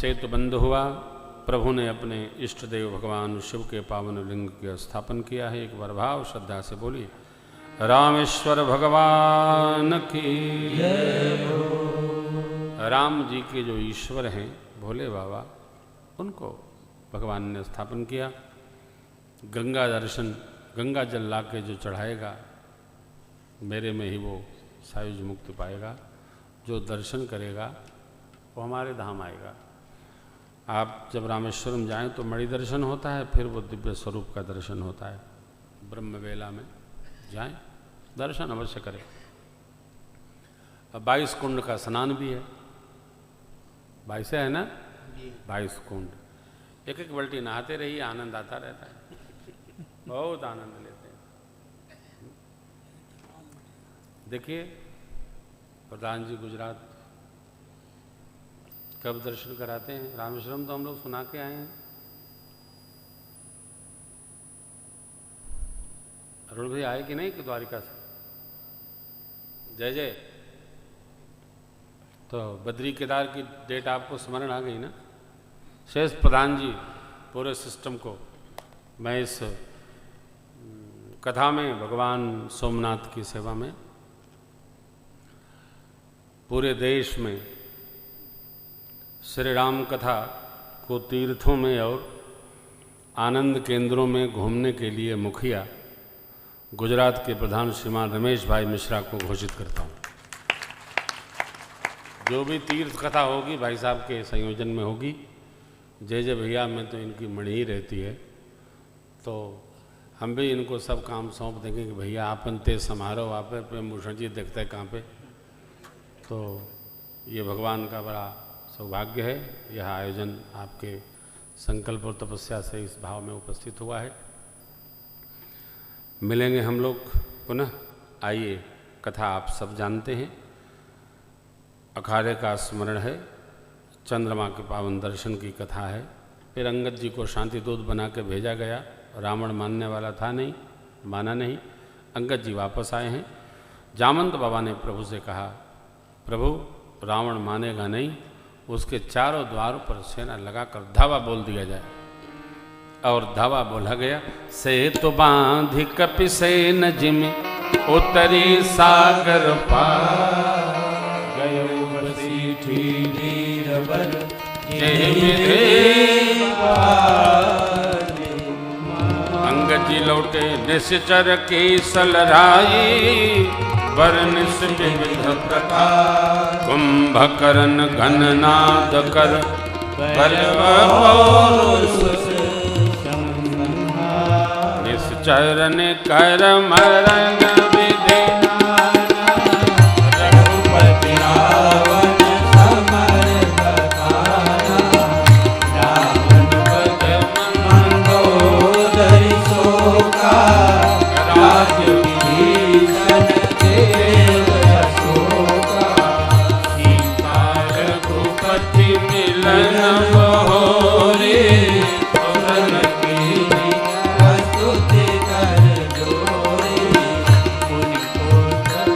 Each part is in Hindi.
सेतु बंद हुआ। प्रभु ने अपने इष्ट देव भगवान शिव के पावन लिंग का स्थापन किया है। एक बार भाव श्रद्धा से बोलिए रामेश्वर भगवान की जय हो। राम जी के जो ईश्वर हैं भोले बाबा, उनको भगवान ने स्थापन किया। गंगा दर्शन, गंगा जल ला के जो चढ़ाएगा मेरे में ही वो सायुज मुक्ति पाएगा। जो दर्शन करेगा वो हमारे धाम आएगा। आप जब रामेश्वरम जाएं तो मणि दर्शन होता है, फिर वो दिव्य स्वरूप का दर्शन होता है। ब्रह्म वेला में जाएं, दर्शन अवश्य करें। अब 22 कुंड का स्नान भी है, 22 है ना, 22 कुंड। एक एक बल्टी नहाते रहिए, आनंद आता रहता है, बहुत आनंद लेते हैं। देखिए प्रधान जी गुजरात कब दर्शन कराते हैं। रामेश्वरम तो हम लोग सुना के आए हैं। अरुण भाई आए कि नहीं कि द्वारिका से? जय जय। तो बद्री केदार की डेट आपको स्मरण आ गई ना। शेष प्रधान जी पूरे सिस्टम को मैं इस कथा में भगवान सोमनाथ की सेवा में पूरे देश में श्री राम कथा को तीर्थों में और आनंद केंद्रों में घूमने के लिए मुखिया गुजरात के प्रधान श्रीमान रमेश भाई मिश्रा को घोषित करता हूँ। जो भी तीर्थ कथा होगी भाई साहब के संयोजन में होगी। जय जय भैया में तो इनकी मणि ही रहती है, तो हम भी इनको सब काम सौंप देंगे कि भैया आपन ते समारोह आप पे भूषण जी देखते हैं कहाँ पे। तो ये भगवान का बड़ा सौभाग्य है, यह आयोजन आपके संकल्प और तपस्या से इस भाव में उपस्थित हुआ है। मिलेंगे हम लोग पुनः। आइए, कथा आप सब जानते हैं। अखाड़े का स्मरण है, चंद्रमा के पावन दर्शन की कथा है। फिर अंगद जी को शांति दूत बना के भेजा गया। रावण मानने वाला था नहीं, माना नहीं। अंगद जी वापस आए हैं। जामंत बाबा ने प्रभु से कहा, प्रभु रावण मानेगा नहीं, उसके चारों द्वारों पर सेना लगाकर धावा बोल दिया जाए। और धावा बोला गया। सेतु बांधि कपि सेन जिमि उतरी सागर पार, गयो वसीठी वीरवर अंगद जी लौटे निश्चर की सलराई, वर्णिस विविध प्रकार, कुंभकर्ण घननाद कर निश्चर ने कर मरण विधि, रघुपति रावण समर बखाना, रावण पद मंदोदरी शोका, राज विभीषण देव अशोका, सीता रघुपति मिलन बहोरे, पवन कीनी स्तुति कर जोरे, उनको सकल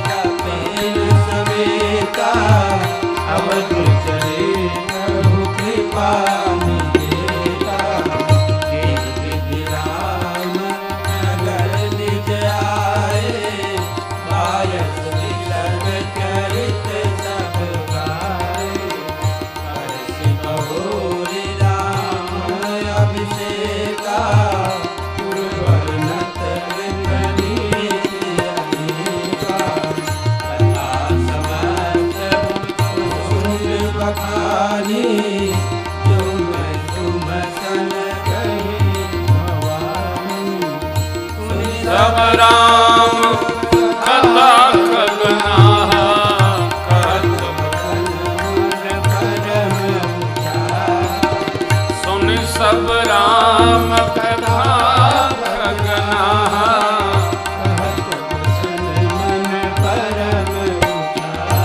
कपेल समेता, अवध चले प्रभु कृपा निकेता, विधि राम नगर निज आए, बायस विशद चरित सब गाए, हर्षि बहोरि राम अभिषेका, पुरवरनत विपनीत अनेका, कथा समस्त कुसुम बखानी, जो मैं तुम सन कही भवानी, सुनि सब राम कथा खगनाहा, कहत बचन मन परम उजाला, सुनि सब राम कथा खगनाहा, कहत बचन मन परम उजाला।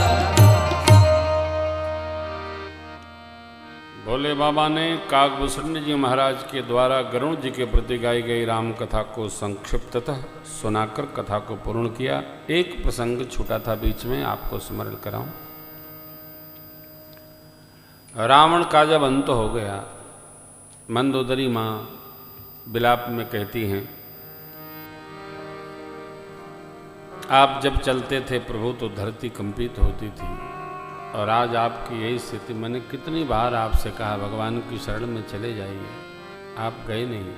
भोले बाबा ने काकभूषण जी महाराज के द्वारा गरुड़ जी के प्रति गाई गई राम कथा को संक्षिप्ततः सुनाकर कथा को पूर्ण किया। एक प्रसंग छूटा था बीच में, आपको स्मरण कराऊं। रावण का जब अंत हो गया, मंदोदरी माँ विलाप में कहती हैं, आप जब चलते थे प्रभु तो धरती कंपित होती थी, और आज आपकी यही स्थिति। मैंने कितनी बार आपसे कहा भगवान की शरण में चले जाइए, आप गए नहीं।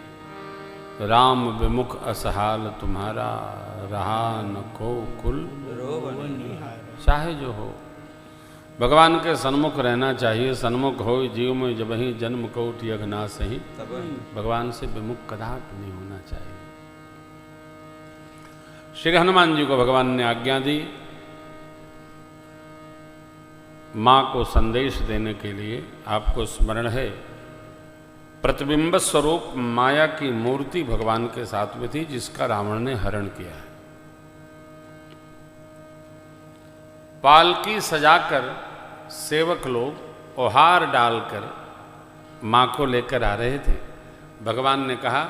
राम विमुख असहाल तुम्हारा, रहा न को कुल चाहे जो हो। भगवान के सन्मुख रहना चाहिए। सन्मुख हो जीव में जब ही जन्म कोटि यज्ञ ना सही, भगवान से विमुख कदापि नहीं होना चाहिए। श्री हनुमान जी को भगवान ने आज्ञा दी माँ को संदेश देने के लिए। आपको स्मरण है, प्रतिबिंब स्वरूप माया की मूर्ति भगवान के साथ में थी, जिसका रावण ने हरण किया है। पालकी सजाकर सेवक लोग ओहार डालकर माँ को लेकर आ रहे थे। भगवान ने कहा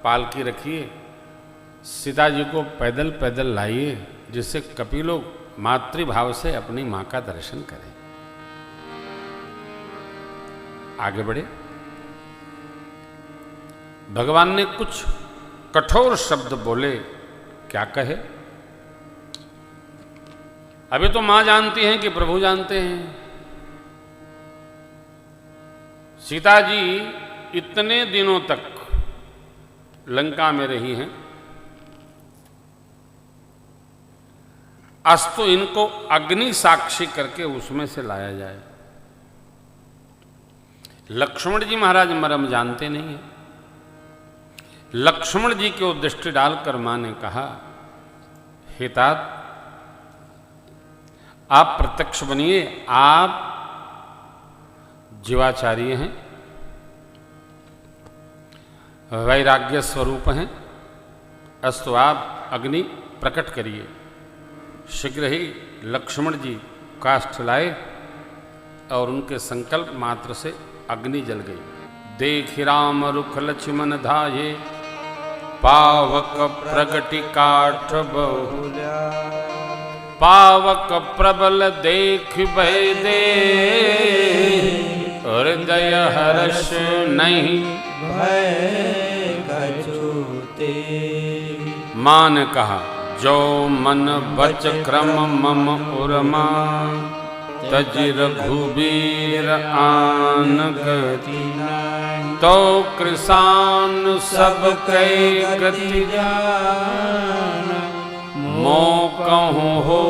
पालकी रखिए, सीता जी को पैदल पैदल लाइए, जिससे कपि लोग मातृभाव से अपनी माँ का दर्शन करें। आगे बढ़े। भगवान ने कुछ कठोर शब्द बोले। क्या कहे? अभी तो मां जानती हैं कि प्रभु जानते हैं। सीता जी इतने दिनों तक लंका में रही हैं, आज तो इनको अग्नि साक्षी करके उसमें से लाया जाए। लक्ष्मण जी महाराज मरम जानते नहीं है। लक्ष्मण जी की ओर दृष्टि डालकर मां ने कहा, हे तात, आप प्रत्यक्ष बनिए, आप जीवाचार्य हैं, वैराग्य स्वरूप हैं, अस्तु आप अग्नि प्रकट करिए। शीघ्र ही लक्ष्मण जी काष्ठ लाए और उनके संकल्प मात्र से अग्नि जल गई। देख राम रुख लक्ष्मण धाये, पावक प्रगति काठ बहुल्या, पावक प्रबल देख भय दे, हृदय हर्ष नहीं भय कछूते। मां ने कहा, जो मन बच क्रम मम उरमा, तज रघुबीर आन गति, तो कृसान सब कै गति जान, मो कहूँ हो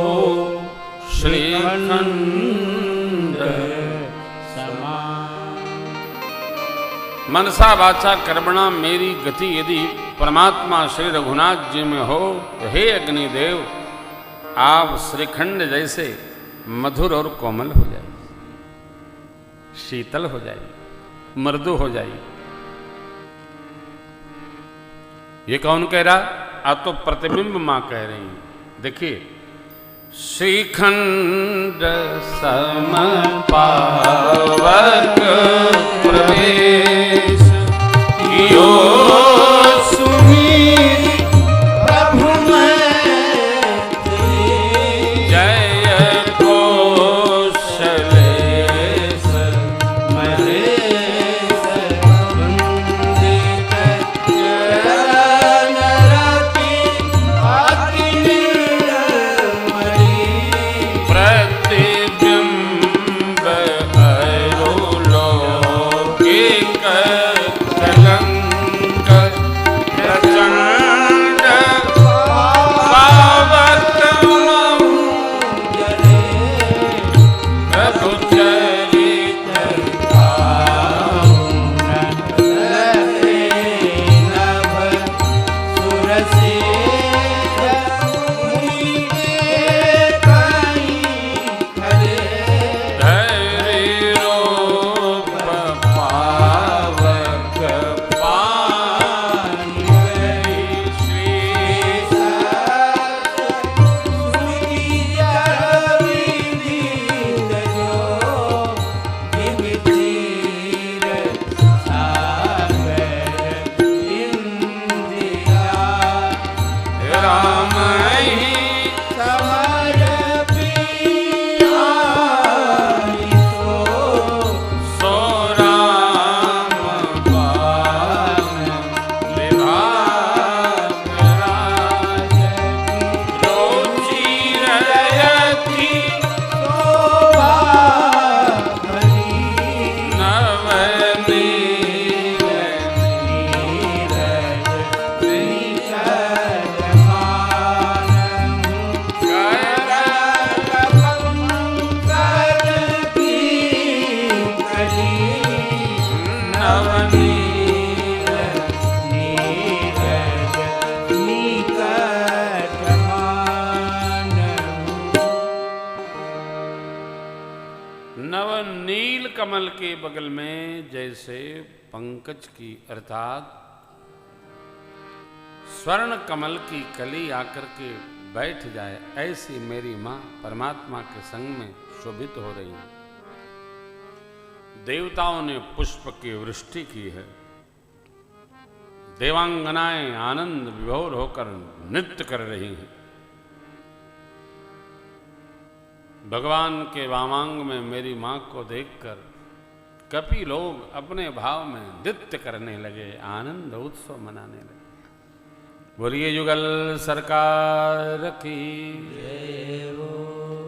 श्रीखंड समान। मनसा वाचा कर्मणा मेरी गति यदि परमात्मा श्री रघुनाथ जी में हो, हे अग्निदेव आप श्रीखंड जैसे मधुर और कोमल हो जाइए, शीतल हो जाइए, मृदु हो जाइए। ये कौन कह रहा? आप तो प्रतिबिंब मां कह रही हैं। देखिए, श्रीखंड सम पावक प्रवेश कियो सुनी प्रभु मैत्री, जय कौशलेश महेश वंदित नरति अति निर्मली, प्रतिबिंब नवनील नीरज निकट मानहु। नवनील कमल के बगल में जैसे पंकज की अर्थात स्वर्ण कमल की कली आकर के बैठ जाए, ऐसी मेरी मां परमात्मा के संग में शोभित हो रही है। देवताओं ने पुष्प की वृष्टि की है, देवांगनाएं आनंद विभोर होकर नृत्य कर रही हैं। भगवान के वामांग में मेरी मां को देखकर कपि लोग अपने भाव में नृत्य करने लगे, आनंद उत्सव मनाने लगे। बोलिए युगल सरकार की जय हो।